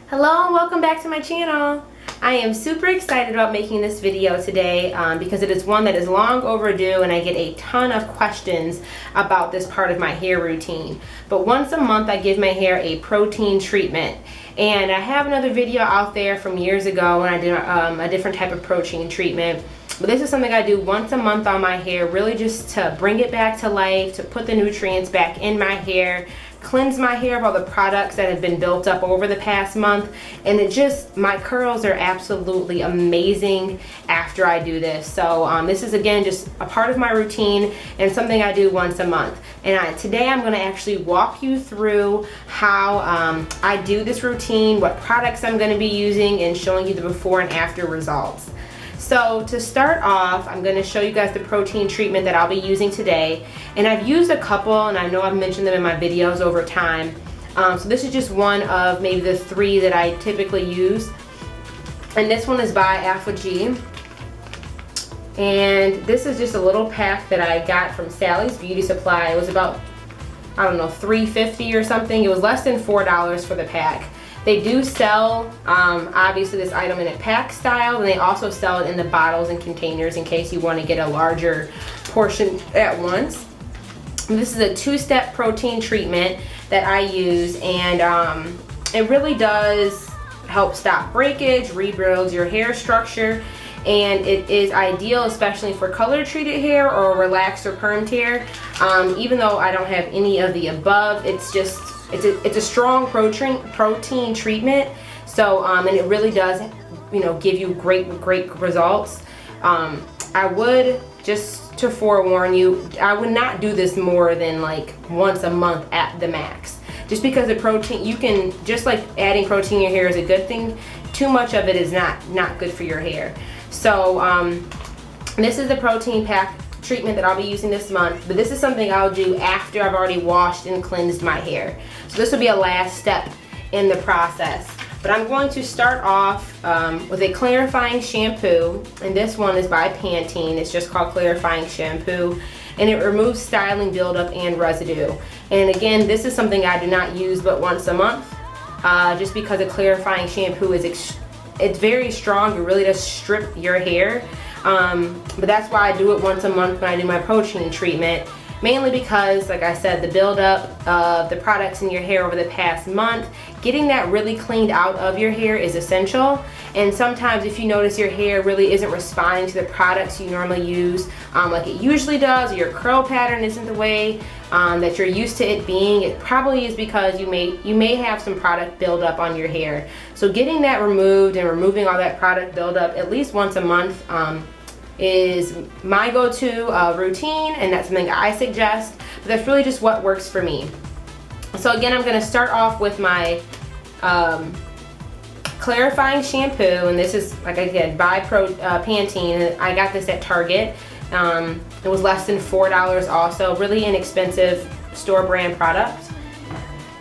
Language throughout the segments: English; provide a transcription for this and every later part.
Hello and welcome back to my channel. I am super excited about making this video today because it is one that is long overdue and I get a ton of questions about this part of my hair routine. But once a month I give my hair a protein treatment, and I have another video out there from years ago when I did a different type of protein treatment. But this is something I do once a month on my hair, really just to bring it back to life, to put the nutrients back in my hair, cleanse my hair of all the products that have been built up over the past month. And my curls are absolutely amazing after I do this. So this is again just a part of my routine and something I do once a month. And today I'm going to actually walk you through how I do this routine, what products I'm going to be using, and showing you the before and after results. So to start off, I'm going to show you guys the protein treatment that I'll be using today. And I've used a couple, and I know I've mentioned them in my videos over time. So this is just one of maybe the three that I typically use. And this one is by Aphogee. And this is just a little pack that I got from Sally's Beauty Supply. It was about, I don't know, $3.50 or something. It was less than $4 for the pack. They do sell, obviously, this item in a pack style, and they also sell it in the bottles and containers in case you want to get a larger portion at once. This is a two-step protein treatment that I use, and it really does help stop breakage, rebuild your hair structure, and it is ideal especially for color treated hair or relaxed or permed hair. Even though I don't have any of the above, it's a strong protein treatment. So and it really does, give you great results. I would, just to forewarn you, I would not do this more than like once a month at the max. Just because the protein, you can, just like adding protein in your hair is a good thing, too much of it is not good for your hair. So this is the protein pack treatment that I'll be using this month, but this is something I'll do after I've already washed and cleansed my hair. So this will be a last step in the process. But I'm going to start off with a clarifying shampoo, and this one is by Pantene. It's just called clarifying shampoo, and it removes styling buildup and residue. And again, this is something I do not use but once a month, just because a clarifying shampoo is it's very strong. It really does strip your hair. But that's why I do it once a month when I do my protein treatment, mainly because, like I said, the buildup of the products in your hair over the past month, getting that really cleaned out of your hair is essential. And sometimes if you notice your hair really isn't responding to the products you normally use like it usually does, or your curl pattern isn't the way that you're used to it being, it probably is because you may have some product buildup on your hair. So getting that removed and removing all that product buildup at least once a month is my go-to routine, and that's something I suggest, but that's really just what works for me. So again, I'm going to start off with my clarifying shampoo, and this is, like I said, by Pantene. I got this at Target. It was less than $4 also, really inexpensive store brand product.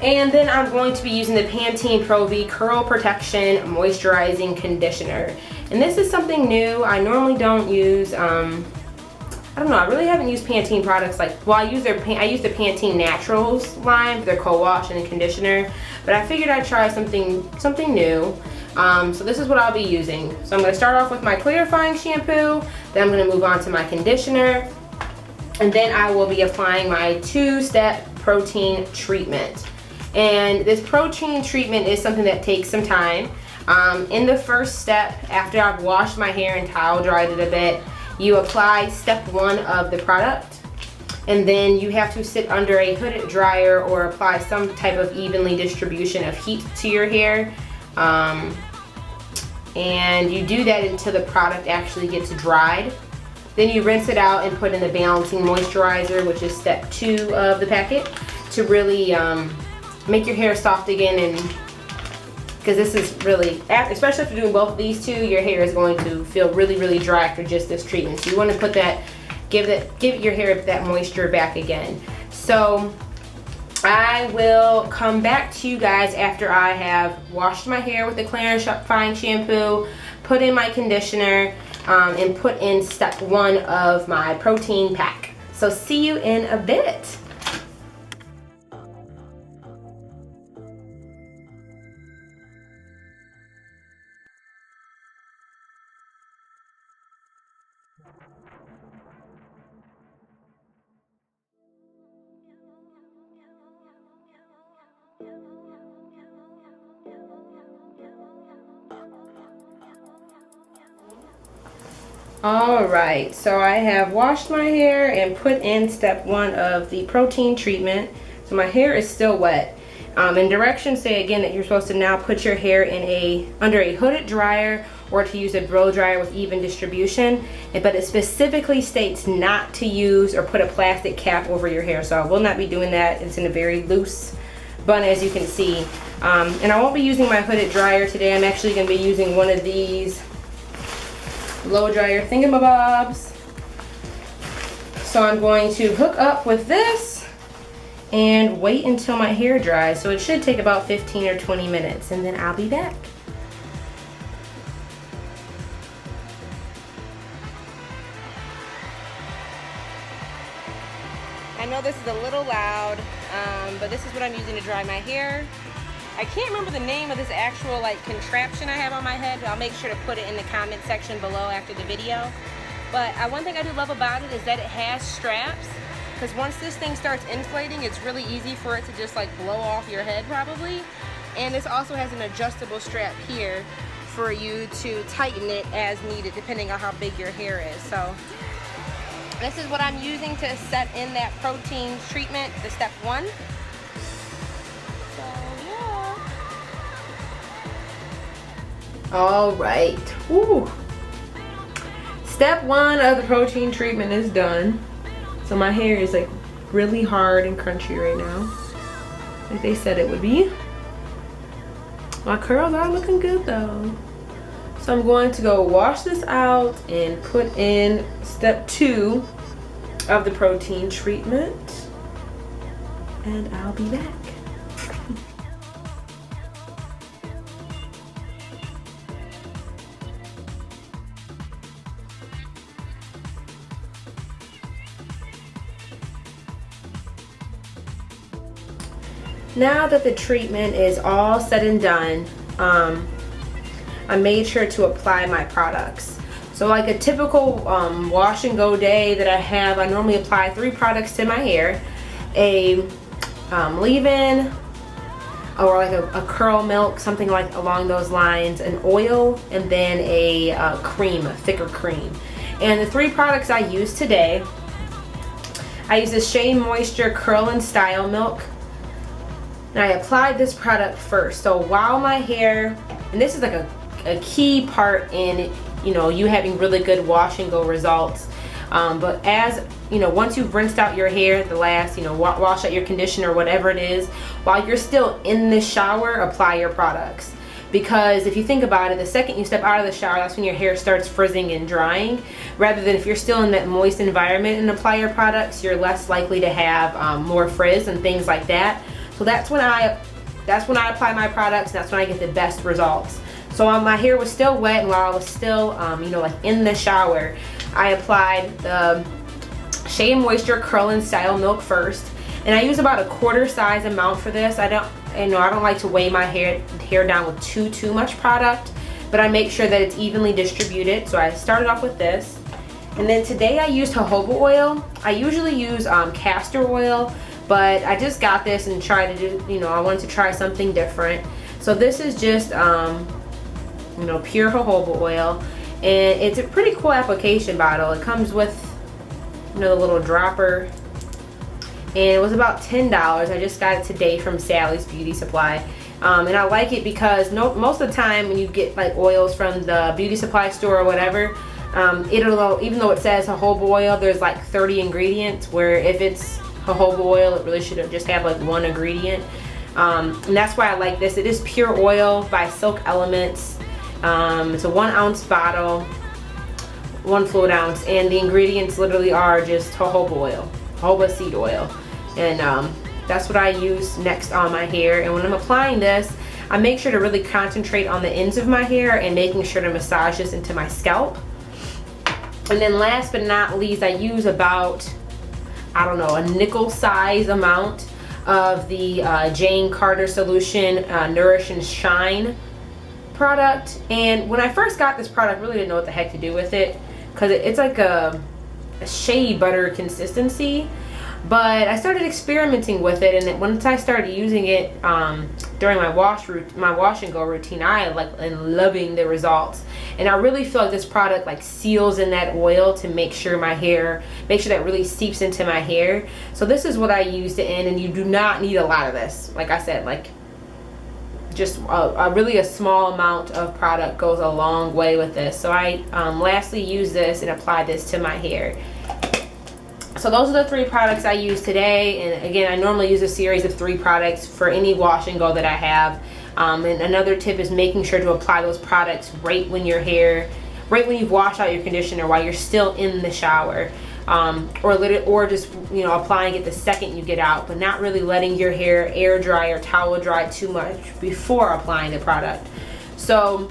And then I'm going to be using the Pantene Pro V Curl Protection Moisturizing Conditioner. And this is something new. I normally don't use, I don't know, I really haven't used Pantene products I use the Pantene Naturals line for their co-wash and conditioner, but I figured I'd try something new. So this is what I'll be using. So I'm going to start off with my clarifying shampoo, then I'm going to move on to my conditioner, and then I will be applying my two-step protein treatment. And this protein treatment is something that takes some time. In the first step, after I've washed my hair and towel dried it a bit, you apply step one of the product, and then you have to sit under a hooded dryer or apply some type of evenly distribution of heat to your hair. And you do that until the product actually gets dried. Then you rinse it out and put in the balancing moisturizer, which is step 2 of the packet, to really make your hair soft again. And because this is really, especially after doing both of these two, your hair is going to feel really dry after just this treatment. So you want to put that, give your hair that moisture back again. So I will come back to you guys after I have washed my hair with the clarifying shampoo, put in my conditioner, and put in step 1 of my protein pack. So see you in a bit. Alright, so I have washed my hair and put in step 1 of the protein treatment. So my hair is still wet. And directions say again that you're supposed to now put your hair in under a hooded dryer, or to use a blow dryer with even distribution. But it specifically states not to use or put a plastic cap over your hair. So I will not be doing that. It's in a very loose bun, as you can see. And I won't be using my hooded dryer today. I'm actually going to be using one of these blow dryer thingamabobs. So I'm going to hook up with this and wait until my hair dries. So it should take about 15 or 20 minutes, and then I'll be back. I know this is a little loud, but this is what I'm using to dry my hair. I can't remember the name of this actual contraption I have on my head. I'll make sure to put it in the comment section below after the video. But one thing I do love about it is that it has straps, because once this thing starts inflating, it's really easy for it to just blow off your head probably. And this also has an adjustable strap here for you to tighten it as needed depending on how big your hair is. So this is what I'm using to set in that protein treatment, the step 1. All right. Woo. Step 1 of the protein treatment is done. So my hair is really hard and crunchy right now, like they said it would be. My curls are looking good though. So I'm going to go wash this out and put in step 2 of the protein treatment, and I'll be back. Now that the treatment is all said and done, I made sure to apply my products. So like a typical wash and go day that I have, I normally apply 3 products to my hair. A leave-in, or a curl milk, something along those lines, an oil, and then a cream, a thicker cream. And the 3 products I use today, I use the Shea Moisture Curl and Style Milk. And I applied this product first. So while my hair, and this is a key part in you having really good wash and go results. But as once you've rinsed out your hair, the last wash out your conditioner or whatever it is, while you're still in the shower, apply your products. Because if you think about it, the second you step out of the shower, that's when your hair starts frizzing and drying. Rather than if you're still in that moist environment and apply your products, you're less likely to have more frizz and things like that. So that's when I apply my products, and that's when I get the best results. So my hair was still wet, and while I was still in the shower, I applied the Shea Moisture Curl and Style Milk first. And I use about a quarter size amount for this. I don't like to weigh my hair down with too much product, but I make sure that it's evenly distributed. So I started off with this. And then today I used jojoba oil. I usually use castor oil, but I just got this and tried to do, I wanted to try something different. So this is just, pure jojoba oil. And it's a pretty cool application bottle. It comes with, the little dropper. And it was about $10. I just got it today from Sally's Beauty Supply. And I like it because most of the time when you get oils from the beauty supply store or whatever, even though it says jojoba oil, there's 30 ingredients, where if it's jojoba oil, it really should have just have 1 ingredient. And that's why I like this. It is pure oil by Silk Elements. It's a 1 ounce bottle, 1 fluid ounce, and the ingredients literally are just jojoba oil, jojoba seed oil. And that's what I use next on my hair. And when I'm applying this, I make sure to really concentrate on the ends of my hair and making sure to massage this into my scalp. And then last but not least, I use about, a nickel size amount of the Jane Carter Solution Nourish and Shine product. And when I first got this product, I really didn't know what the heck to do with it, because it's like a shea butter consistency. But I started experimenting with it, and once I started using it during my wash and go routine, I am loving the results. And I really feel like this product like seals in that oil to make sure that really seeps into my hair. So this is what I use to end, and you do not need a lot of this. Like I said, like just really a small amount of product goes a long way with this. So I lastly use this and apply this to my hair. So those are the 3 products I use today, and again, I normally use a series of 3 products for any wash and go that I have. And another tip is making sure to apply those products right when you've washed out your conditioner, while you're still in the shower, or just applying it the second you get out, but not really letting your hair air dry or towel dry too much before applying the product. So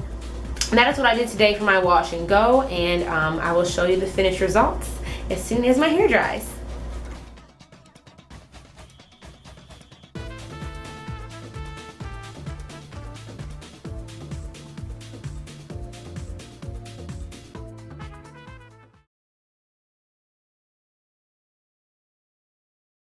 that is what I did today for my wash and go, and I will show you the finished results as soon as my hair dries.